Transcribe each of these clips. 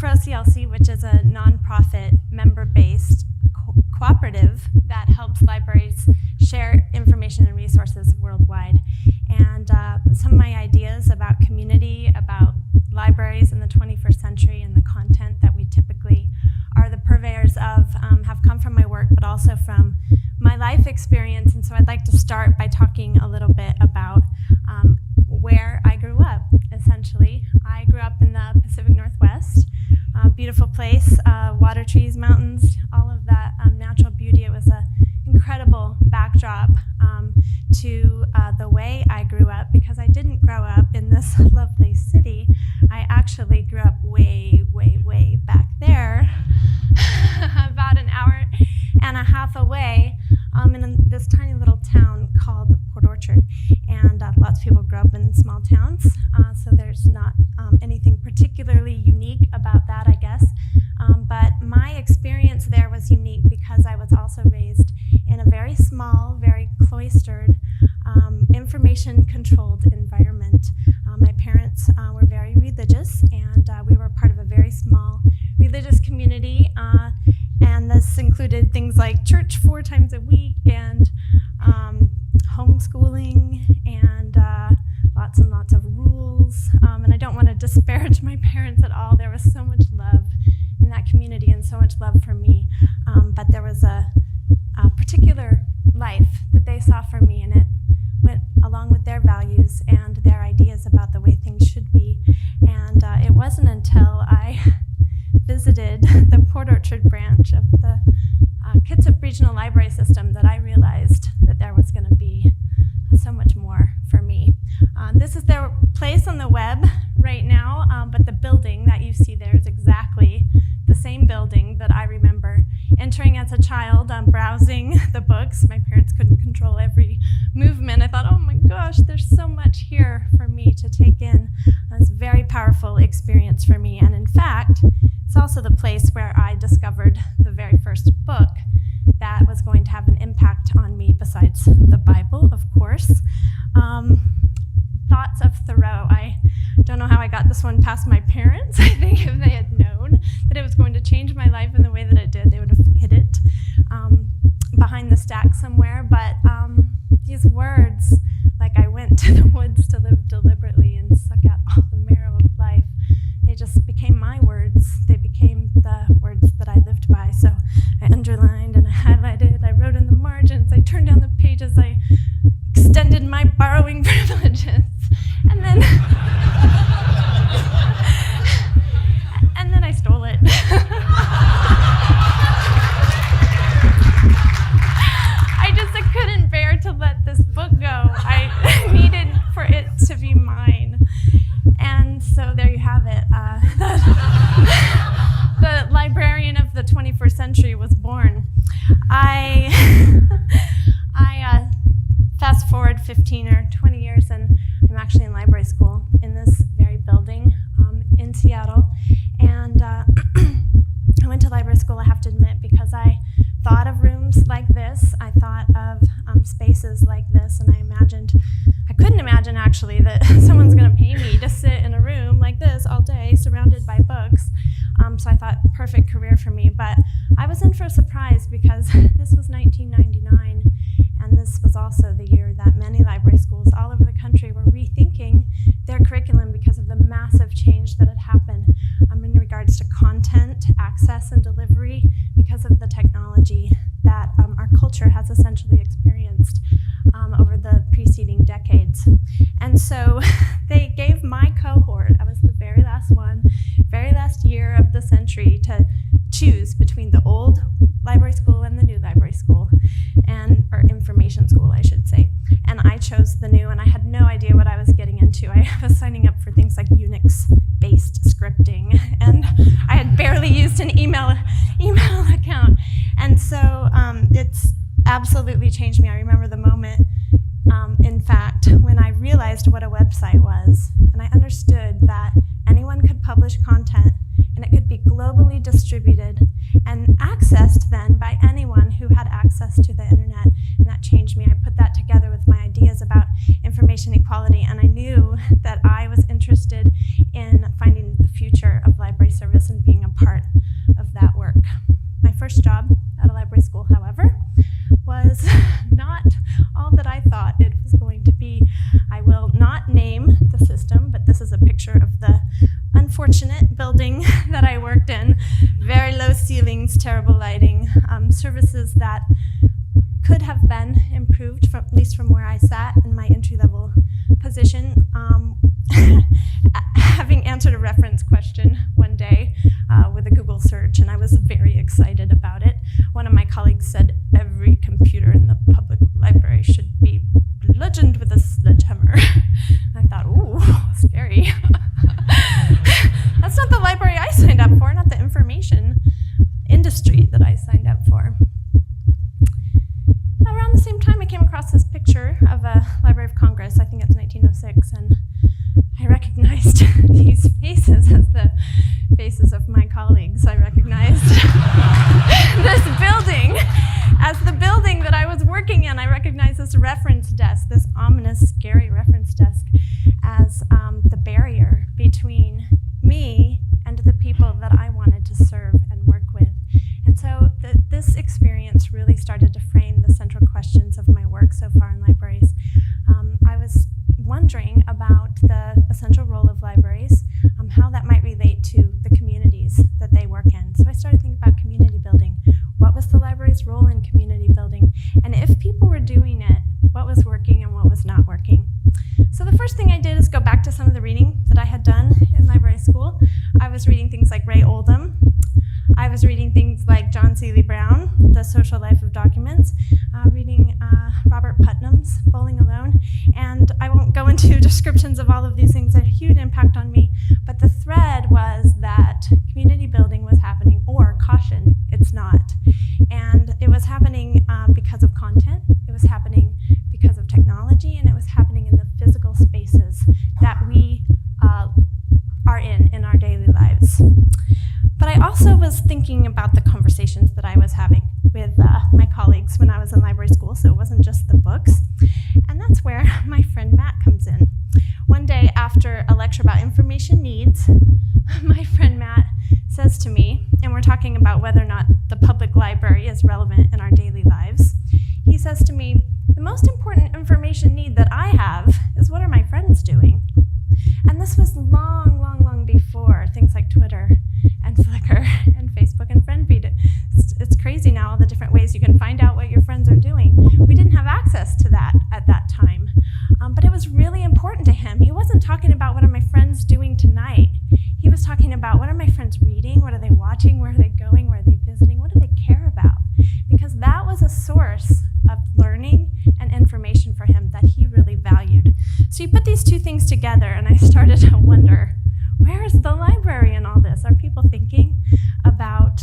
for OCLC, which is a nonprofit, member-based cooperative that helps libraries share information and resources worldwide. And some of my ideas about community, about libraries in the 21st century and the content that we typically are the purveyors of have come from my work, but also from my life experience. And so I'd like to start by talking a little bit about where I grew up, essentially. I grew up in the Pacific Northwest, beautiful place, water, trees, mountains, all of that natural beauty. It was an incredible backdrop to the way I grew up, because I didn't grow up in this lovely city. I actually grew up way, way, way back there, about an hour and a half away, in this tiny little town called Port Orchard. And lots of people grow up in small towns, so there's not anything particularly unique about that, I guess. But my experience there was unique because I was also raised in a very small, very cloistered, information-controlled environment. My parents were very religious, and we were part of a very small religious community, and this included things like church 4 times a week, and homeschooling, and lots and lots of rules. And I don't want to disparage my parents at all. There was so much love in that community and so much love for me. But there was a particular life that they saw for me, and it went along with their values and their ideas about the way things should be. And it wasn't until I visited the Port Orchard branch of the Kitsap Regional Library System that I realized that there was going to be so much more for me. This is their place on the web right now, but the building that you see there is exactly the same building that I remember entering as a child, browsing the books. My parents couldn't control every movement. I thought, oh my gosh, there's so much here for me to take in. It was a very powerful experience for me. And in fact, it's also the place where I discovered the very first book that was going to have an impact on me, besides the Bible, of course. Thoughts of Thoreau. I don't know how I got this one past my parents. I think if they had known that it was going to change my life in the way that it did, they would have hid it behind the stack somewhere. But these words, like I went to the woods to live deliberately and suck out all the marrow of life, they just became my words. They became the words that I lived by. So I underlined and I highlighted, I wrote in the margins, I turned down the pages, I extended my borrowing privileges. And then and then I stole it. I couldn't bear to let this book go. I needed for it to be mine. And so there you have it. The librarian of the 21st century was born. I fast forward 15 or 20 years, and I'm actually in library school in this very building in Seattle. And I went to library school, I have to admit, because I thought of rooms like this. I thought of spaces like this, and I couldn't imagine actually that someone's going to pay me to sit in a room like this all day surrounded by books. So I thought, perfect career for me. But I was in for a surprise, because this was 1999, and this was also the year that many library schools all over the country were rethinking their curriculum because of the massive change that had happened in regards to content, access, and delivery, because of the technology that our culture has essentially experienced over the preceding decades. And so they gave my cohort, I was the very last one, very last year of the century, to choose between the old library school and the new library school, or information school, I should say. And I chose the new, and I had no idea what I was getting into. I was signing up for things like Unix-based scripting, and I had barely used an email account. And so it's absolutely changed me. I remember the moment, in fact, when I realized what a website was, and I understood that anyone could publish content, and it could be globally distributed and accessed then by anyone who had access to the internet. And that changed me. I put that together with my ideas about information equality, and I knew that I was interested in finding the future of libraries library service and being a part of that work. My first job at a library school, however, was not all that I thought it was going to be. I will not name the system, but this is a picture of the unfortunate building that I worked in. Very low ceilings, terrible lighting, services that could have been improved, at least from where I sat in my entry-level position. Having answered a reference question one day with a Google search, and I was very excited about it. One of my colleagues said every computer in the public library should be bludgeoned with a sledgehammer. I thought, ooh, scary. That's not the library I signed up for, not the information industry that I signed up for. Around the same time, I came across this picture of a Library of Congress. I think it's 1906, and I recognized these faces as the faces of my colleagues. I recognized this building as the building that I was working in. I recognized this reference desk, this ominous, scary reference desk, as the barrier between me and the people that I wanted to serve and work with. And so this experience really started to frame the central questions of my work so far in libraries. I was wondering about the essential role of libraries, how that might relate to the communities that they work in. So I started thinking about community building. What was the library's role in community building? And if people were doing it, what was working and what was not working? So the first thing I did is go back to some of the reading that I had done in library school. I was reading things like Ray Oldham. I was reading things like John Seeley Brown, The Social Life of Documents, reading Robert Putnam's Bowling Alone. And I won't go into descriptions of all of these things that had a huge impact on me, but the thread was that community building was happening, or caution, it's not. And it was happening because of content, it was happening because of technology, and it was happening in the physical spaces that we are in our daily lives. But I also was thinking about the conversations that I was having with my colleagues when I was in library school, so it wasn't just the books. And that's where my friend Matt comes in. One day after a lecture about information needs, my friend Matt says to me, and we're talking about whether or not the public library is relevant in our daily lives, he says to me, the most important information need that I have is what are my friends doing? And this was long, long, long before things like Twitter and Flickr and Facebook and FriendFeed. It's crazy now, all the different ways you can find out what your friends are doing. We didn't have access to that at that time. But it was really important to him. He wasn't talking about what are my friends doing tonight. He was talking about what are my friends reading, what are they watching, where are they going, where are they visiting, what do they care about? Because that was a source of learning and information for him that he really valued. So you put these two things together, and I started to wonder, where is the library in all this? Are people thinking about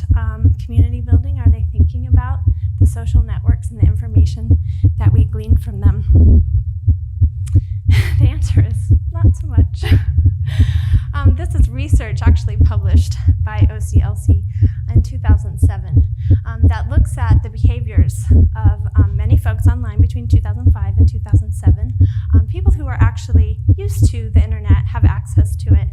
community building? Are they thinking about the social networks and the information that we glean from them? The answer is not so much. This is research actually published by OCLC in 2007 that looks at the behaviors of many folks online between 2005 and 2007. People who are actually used to the internet, have access to it.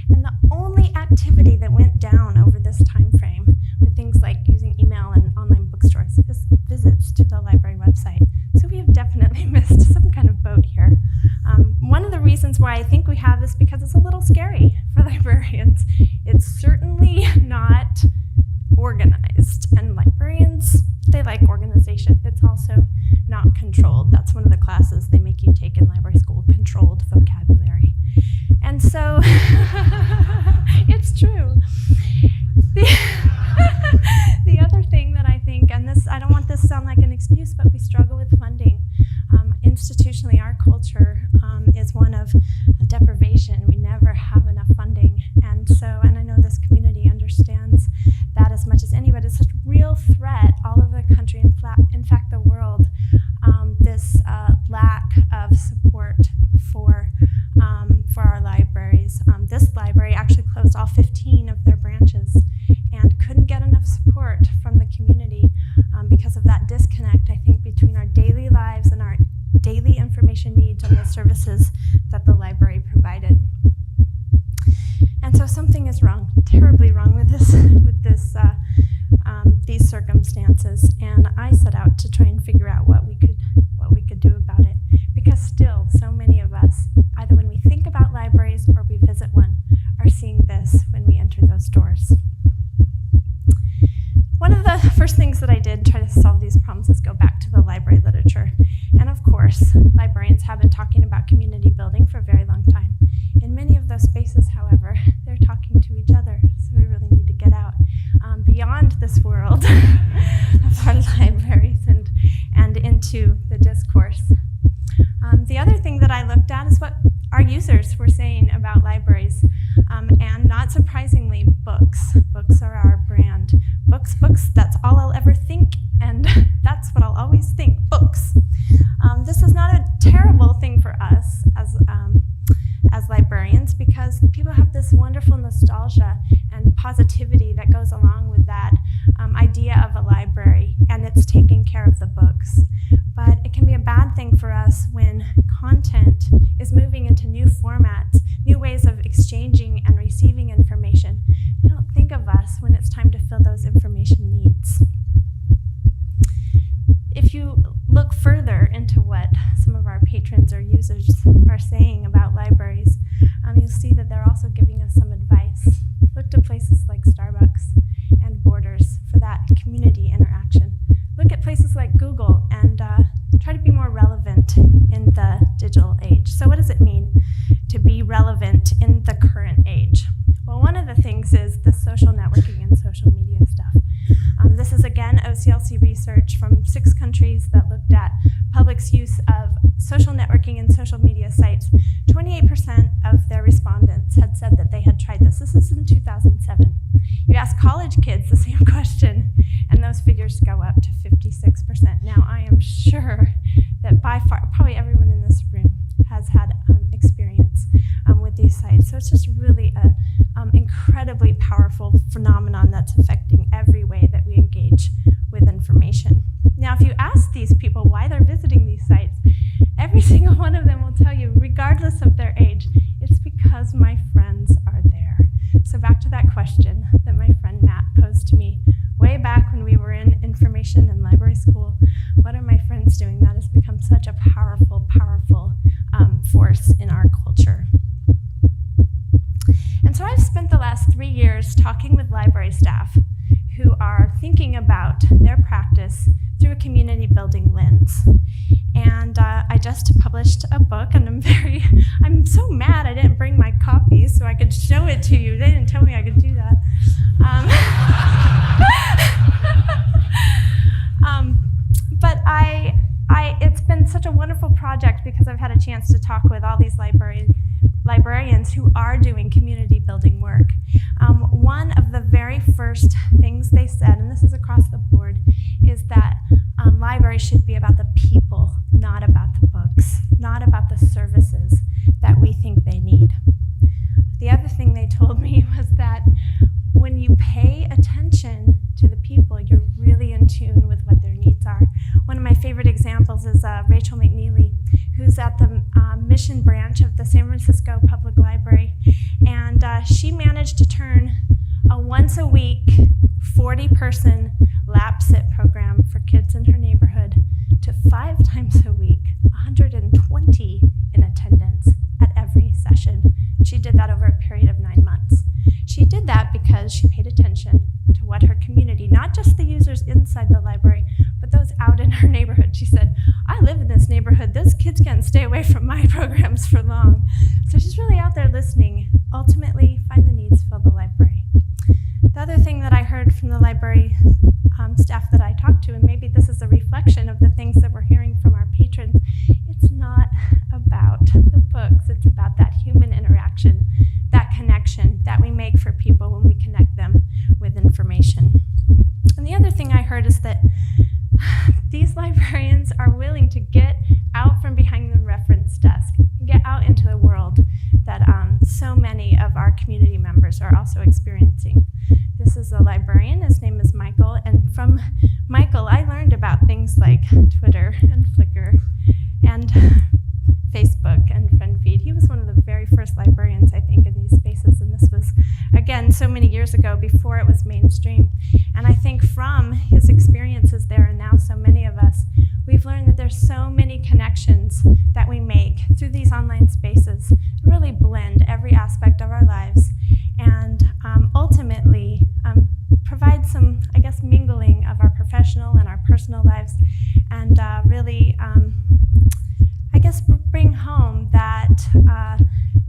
And the only activity that went down over this time frame with things like using email and online bookstores is visits to the library website. So we have definitely missed some kind of boat here. One of the reasons why I think we have is because it's a little scary for librarians. It's certainly not organized, and librarians, they like organization. It's also not controlled. That's one of the classes they make you take in library school, controlled vocabulary. And so, it's true. The other thing that I think, and this, I don't want this to sound like an excuse, but we struggle with funding. Institutionally, our culture is one of deprivation. We never have enough funding. And so, and I know this community understands that as much as anybody. It's such a real threat all over the country, in fact, the world, this lack of support for our libraries. This library actually closed all 15 of their branches and couldn't get enough support from the community because of that disconnect, I think, between our daily lives and our daily information needs and the services that the library provided. And And so something is wrong, terribly wrong with these circumstances. And I set out to try and figure out what we could do about it. Because still, so many of us, either when we think about libraries or we visit one, are seeing this when we enter those doors. One of the first things that I did to try to solve these problems is go back to the library literature. And of course, librarians have been talking about community building for a very long time. In many of those spaces, however, they're talking to each other, so we really need to get out beyond this world of our libraries and into the discourse. The other thing that I looked at is what our users were saying about libraries, and not surprisingly, books. Books are our brand. Books, that's all I'll ever think, and that's what I'll always think, books. This is not a terrible thing for us as librarians, because people have this wonderful nostalgia and positivity that goes along with that idea of a library, and it's taking care of the books. But it can be a bad thing for us when content is moving into new formats, new ways of exchanging and receiving information. They don't think of us when it's time to fill those information needs. If you look further into what some of our patrons or users are saying about libraries, you'll see that they're also giving us some advice. Look to places like Starbucks and Borders for that community interaction. Look at places like Google and try to be more relevant in the digital age. So what does it mean to be relevant in the current age? Well, one of the things is the social networking and social media stuff. This is, again, OCLC research from 6 countries that looked at public's use of social networking and social media sites. 28% of their respondents had said that they had tried this. This is in 2007. You ask college kids the same question, and those figures go up to 56%. Now, I am sure that by far, probably everyone in this room has had experience with these sites. So it's just really an incredibly powerful phenomenon that's affecting every way that we engage with information. Now, if you ask these people why they're visiting these sites, every single one of them will tell you, regardless of their age, it's because my friends are there. So back to that question that my friend Matt posed to me way back when we were in information and library school. What are my friends doing? That has become such a powerful, powerful force in our culture. And so I've spent the last 3 years talking with library staff who are thinking about their practice through a community building lens. And I just published a book, and I'm so mad I didn't bring my copy so I could show it to you. They didn't tell me I could do that. But it's been such a wonderful project because I've had a chance to talk with all these librarians who are doing community building work. One of the very first things they said, and this is across the board, is that libraries should be about the people, not about the books, not about the services that we think they need. The other thing they told me was that when you pay attention to the people, you're really in tune with what their needs are. One of my favorite examples is Rachel McNeely, who's at the Mission branch of the San Francisco Public Library, and she managed to turn a once-a-week 40-person lap sit program for kids in her neighborhood to 5 times a week, 120 in attendance at every session. She did that over a period of 9 months. She did that because she paid attention to what her community, not just the users inside the library, but those out in her neighborhood. She said, I live in this neighborhood. Those kids can't stay away from my programs for long. So she's really out there listening. Ultimately, find the needs, fill the library. The other thing that I heard from the library staff that I talked to, and maybe this is a reflection of the things that we're hearing from our patrons, it's not about the books. It's about that human interaction, that connection that we make for people when we connect them with information. And the other thing I heard is that these librarians are willing to get out from behind the reference desk and get out into the world that so many of our community members are also experiencing. This is a librarian. His name is Michael, and from Michael, I learned about things like Twitter and Flickr and Facebook and FriendFeed. He was one of the very first librarians, I think, in these spaces, and this was again, so many years ago before it was mainstream. And I think from his experiences there, and now so many of us, we've learned that there's so many connections that we make through these online spaces that really blend every aspect of our lives and ultimately provide some, I guess, mingling of our professional and our personal lives, and really, I guess, bring home that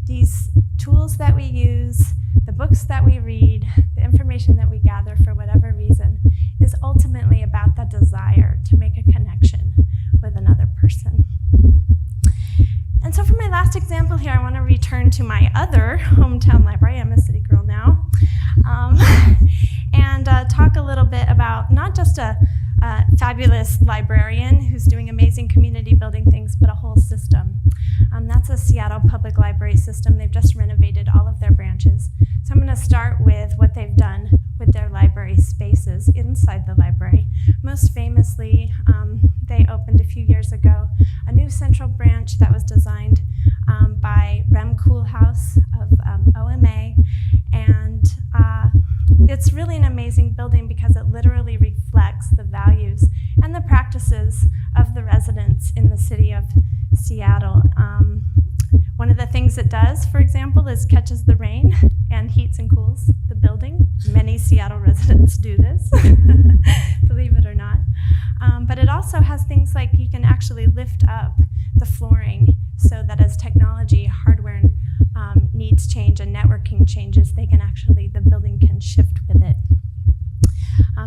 these tools that we use, the books that we read, the information that we gather for whatever reason, is ultimately about the desire to make a connection with another person. And so for my last example here, I want to return to my other hometown library. I'm a city girl now. And talk a little bit about not just a fabulous librarian who's doing amazing community building things, but a whole system. That's a Seattle Public Library system. They've just renovated all of their branches. So I'm going to start with what they've done with their library spaces inside the library. Most famously, they opened a few years ago a new central branch that was designed by Rem Koolhaus of OMA, and it's really an amazing building because it literally reflects the values and the practices of the residents in the city of Seattle. One of the things it does, for example, is catches the rain and heats and cools the building. Many Seattle residents do this, believe it or not. But it also has things like you can actually lift up the flooring so that as technology, hardware needs change and networking changes, the building can shift with it.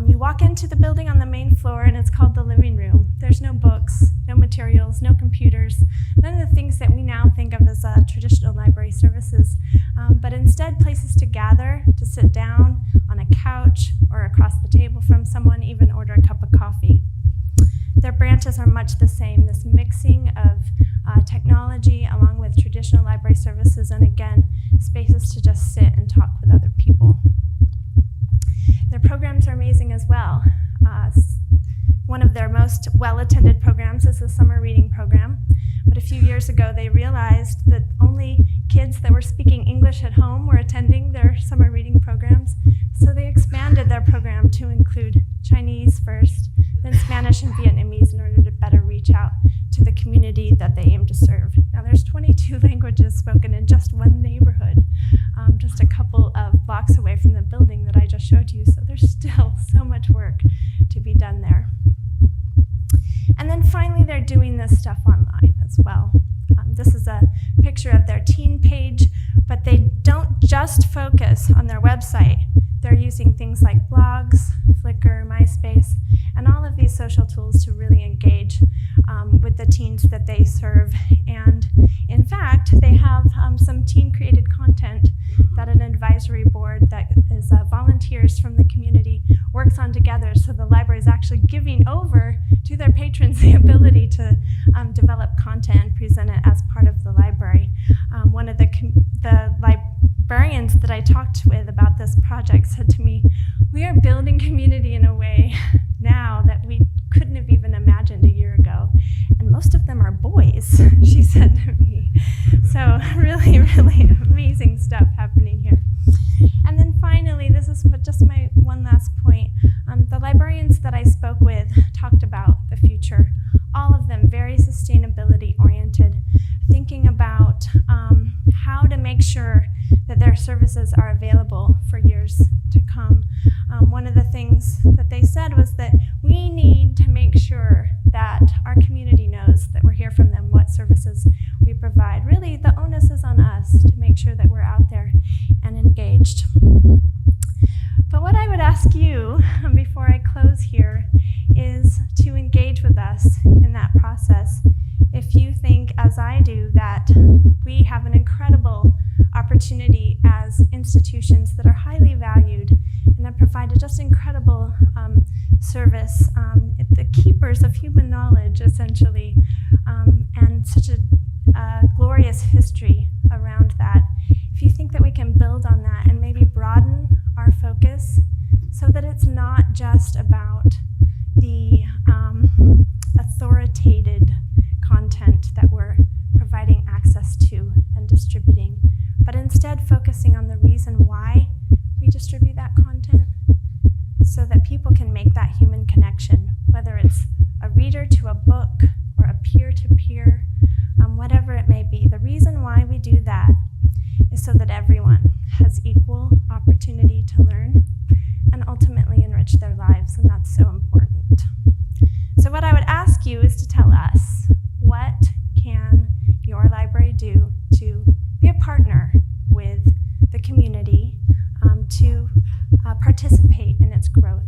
You walk into the building on the main floor and it's called the living room. There's no books, no materials, no computers, none of the things that we now think of as traditional library services, but instead places to gather, to sit down on a couch or across the table from someone, even order a cup of coffee. Their branches are much the same, this mixing of technology along with traditional library services, and again, spaces to just sit and talk with other people. Their programs are amazing as well. One of their most well-attended programs is the summer reading program. But a few years ago, they realized that only kids that were speaking English at home were attending their summer reading programs. So they expanded their program to include Chinese first, then Spanish and Vietnamese in order to better reach out to the community that they aim to serve. Now there's 22 languages spoken in just one neighborhood, just a couple of blocks away from the building that I just showed you. So there's still so much work to be done there. And then finally, they're doing this stuff online as well. This is a picture of their teen page, but they don't just focus on their website. They're using things like blogs, Flickr, MySpace, and all of these social tools to really engage with the teens that they serve. And in fact, they have some teen-created content that an advisory board that is volunteers from the community works on together. So the library is actually giving over to their patrons the ability to develop content and present it as part of the library. One of the librarians that I talked with about this project said to me, "We are building community in a way now that we couldn't have even imagined a year ago. And most of them are boys," she said to me. So really, really amazing stuff happening here. And then finally, this is just my one last point. The librarians that I spoke with talked about the future, all of them very sustainability oriented, thinking about how to make sure that their services are available for years to come. One of the things that they said was that we need to make sure that our community knows that we're here from them, what services we provide. Really, the onus is on us to make sure that we're out there and engaged. But what I would ask you before I close here is to engage with us in that process. If you think, as I do, that we have an incredible opportunity as institutions that are highly valued and that provide just incredible service, the keepers of human knowledge, essentially, and such a glorious history around that. If you think that we can build on that and maybe broaden our focus so that it's not just about the authoritative content that we're providing access to and distributing, but instead focusing on the reason why content so that people can make that human connection, whether it's a reader to a book or a peer-to-peer, whatever it may be. The reason why we do that is so that everyone has equal opportunity to learn and ultimately enrich their lives, and that's so important. So what I would ask you is to tell us, what can your library do to be a partner with the community to participate in its growth